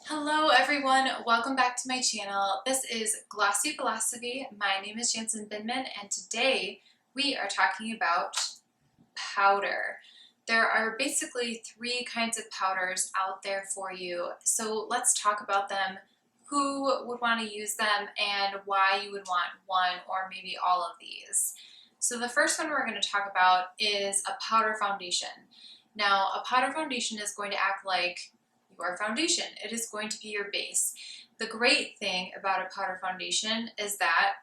Hello everyone, welcome back to my channel. This is Glossy Philosophy. My name is Jansen Binman and today we are talking about powder. There are basically three kinds of powders out there for you. So let's talk about them, who would want to use them, and why you would want one or maybe all of these. So the first one we're going to talk about is a powder foundation. Now a powder foundation is going to act like your foundation. It is going to be your base. The great thing about a powder foundation is that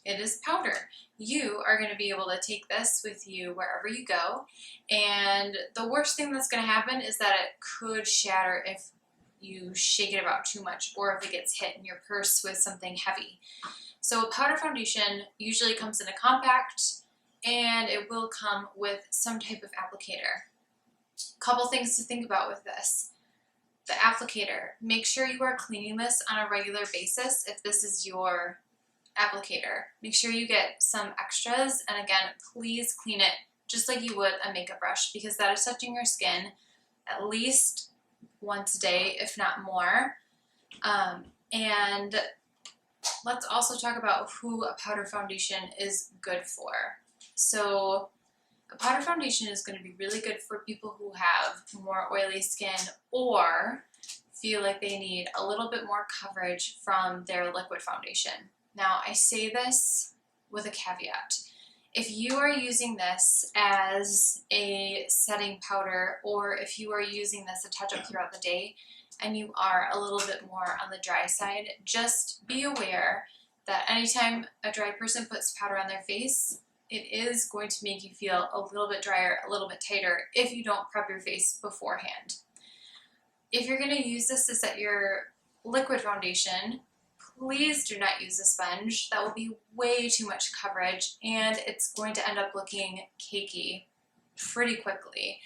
it is powder. You are going to be able to take this with you wherever you go, and the worst thing that's going to happen is that it could shatter if you shake it about too much or if it gets hit in your purse with something heavy. So a powder foundation usually comes in a compact and it will come with some type of applicator. Couple things to think about with this. The applicator. Make sure you are cleaning this on a regular basis if this is your applicator. Make sure you get some extras, and again, please clean it just like you would a makeup brush because that is touching your skin at least once a day, if not more. And let's also talk about who a powder foundation is good for. So a powder foundation is going to be really good for people who have more oily skin or feel like they need a little bit more coverage from their liquid foundation. Now, I say this with a caveat. If you are using this as a setting powder or if you are using this to touch up throughout the day and you are a little bit more on the dry side, just be aware that anytime a dry person puts powder on their face, it is going to make you feel a little bit drier, a little bit tighter if you don't prep your face beforehand. If you're going to use this to set your liquid foundation, please do not use a sponge. That will be way too much coverage and it's going to end up looking cakey pretty quickly.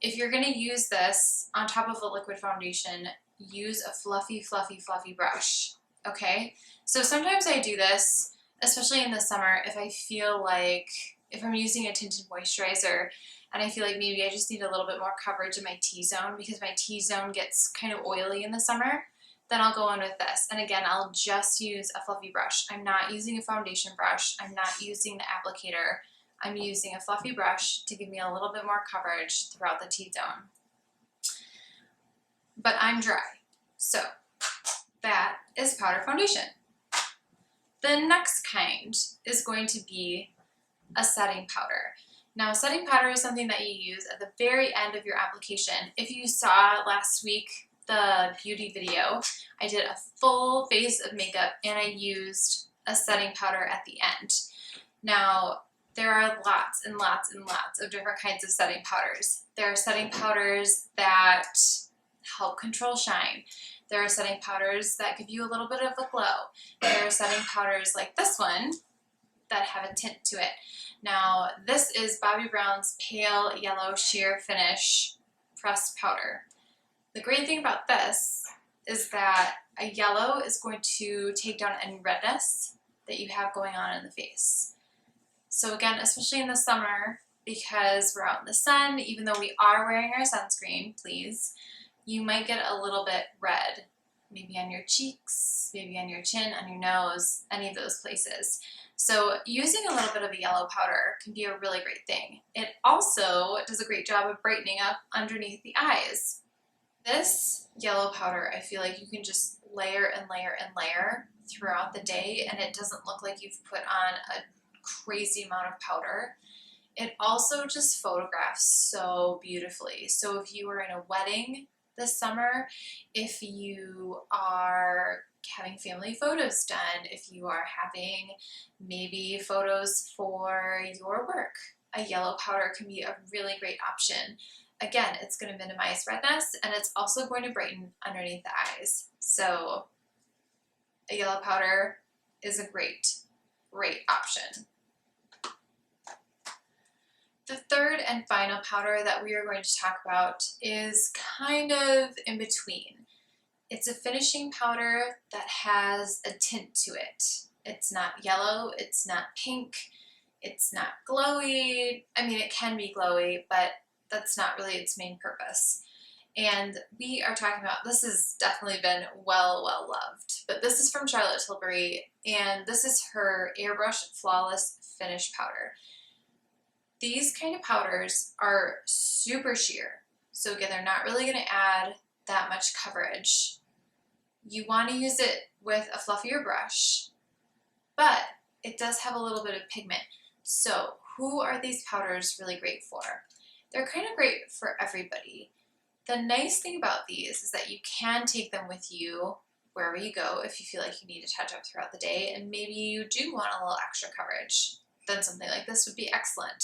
If you're going to use this on top of a liquid foundation, use a fluffy, fluffy, fluffy brush, okay? So sometimes I do this, especially in the summer, if I feel like, if I'm using a tinted moisturizer and I feel like maybe I just need a little bit more coverage in my T-zone because my T-zone gets kind of oily in the summer, then I'll go in with this. And again, I'll just use a fluffy brush. I'm not using a foundation brush. I'm not using the applicator. I'm using a fluffy brush to give me a little bit more coverage throughout the T-zone. But I'm dry. So that is powder foundation. The next kind is going to be a setting powder. Now, setting powder is something that you use at the very end of your application. If you saw last week the beauty video, I did a full face of makeup and I used a setting powder at the end. Now, there are lots and lots and lots of different kinds of setting powders. There are setting powders that help control shine. There are setting powders that give you a little bit of a glow. There are setting powders like this one that have a tint to it. Now, this is Bobbi Brown's Pale Yellow Sheer Finish Pressed Powder. The great thing about this is that a yellow is going to take down any redness that you have going on in the face. So again, especially in the summer, because we're out in the sun, even though we are wearing our sunscreen, please, you might get a little bit red, maybe on your cheeks, maybe on your chin, on your nose, any of those places. So using a little bit of a yellow powder can be a really great thing. It also does a great job of brightening up underneath the eyes. This yellow powder, I feel like you can just layer and layer and layer throughout the day and it doesn't look like you've put on a crazy amount of powder. It also just photographs so beautifully. So if you were in a wedding this summer, if you are having family photos done, if you are having maybe photos for your work, a yellow powder can be a really great option. Again, it's going to minimize redness and it's also going to brighten underneath the eyes. So a yellow powder is a great, great option. The third and final powder that we are going to talk about is kind of in between. It's a finishing powder that has a tint to it. It's not yellow, it's not pink, it's not glowy. I mean, it can be glowy, but that's not really its main purpose. And we are talking about, this has definitely been well loved, but this is from Charlotte Tilbury, and this is her Airbrush Flawless Finish Powder. These kind of powders are super sheer. So again, they're not really going to add that much coverage. You want to use it with a fluffier brush, but it does have a little bit of pigment. So who are these powders really great for? They're kind of great for everybody. The nice thing about these is that you can take them with you wherever you go if you feel like you need to touch up throughout the day, and maybe you do want a little extra coverage. Then something like this would be excellent.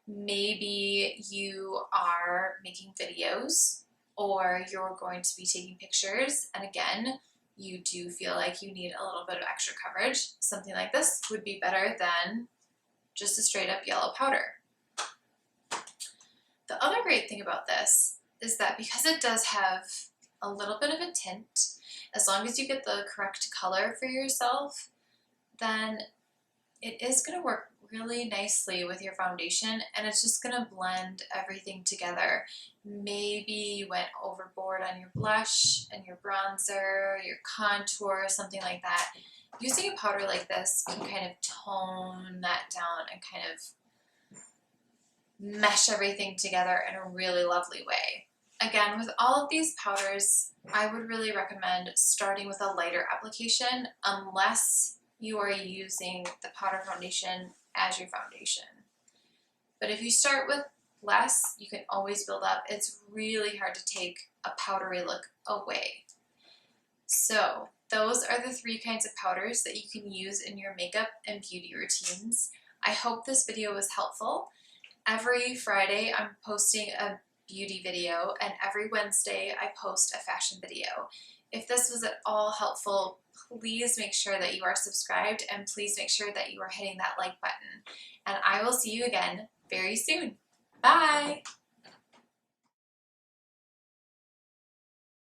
Maybe you are making videos or you're going to be taking pictures, and again, you do feel like you need a little bit of extra coverage. Something like this would be better than just a straight up yellow powder. The other great thing about this is that because it does have a little bit of a tint, as long as you get the correct color for yourself, then it is going to work really nicely with your foundation, and it's just going to blend everything together. Maybe you went overboard on your blush and your bronzer, your contour, something like that. Using a powder like this can kind of tone that down and kind of mesh everything together in a really lovely way. Again, with all of these powders, I would really recommend starting with a lighter application unless you are using the powder foundation as your foundation. But if you start with less, you can always build up. It's really hard to take a powdery look away. So those are the 3 kinds of powders that you can use in your makeup and beauty routines. I hope this video was helpful. Every Friday I'm posting a beauty video, and every Wednesday I post a fashion video. If this was at all helpful, please make sure that you are subscribed, and please make sure that you are hitting that like button. And I will see you again very soon. Bye!